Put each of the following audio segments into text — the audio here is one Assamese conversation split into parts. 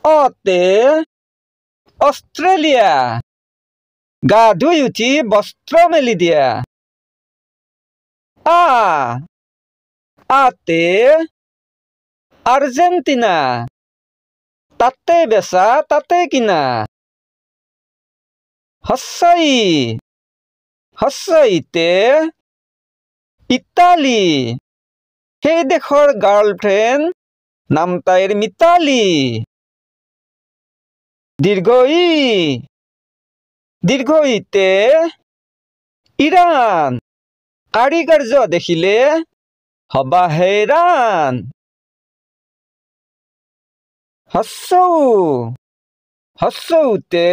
অতে অস্ট্ৰেলিয়া গা ধুই উঠি বস্ত্ৰ মেলি দিয়া আতে আৰ্জেন্টিনা তাতে বেচা তাতে কিনা হস্যইতে ইটালী সেই দেশৰ গাৰ্লফ্ৰেণ্ড নাম তাইৰ মিতালী দীৰ্ঘইতে ইৰাণ কাৰিকাৰ্য দেখিলে হবা হেৰাণ হস্যউতে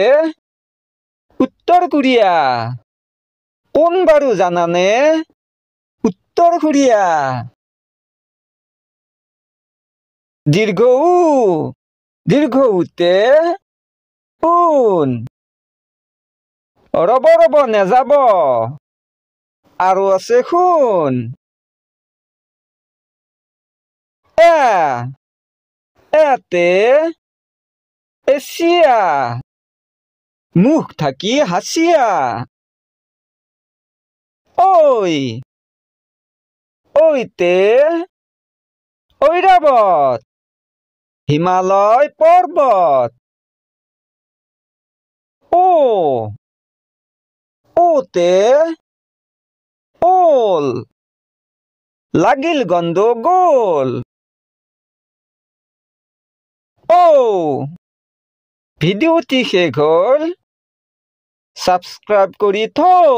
উত্তৰ কোৰিয়া কোন বাৰু জানানে উত্তৰ কোৰিয়া দীৰ্ঘউতে কোন ৰব নেযাব আৰু আছে শুন এতে এছিয়া মুখ থাকি হাসিয়া ওইতে ঐৰাবত হিমালয় পৰ্বত ওতে ওল লাগিল গণ্ডগোল ভিডিঅ'টি শেষ হ'ল সাবস্ক্ৰাইব কৰি থৌ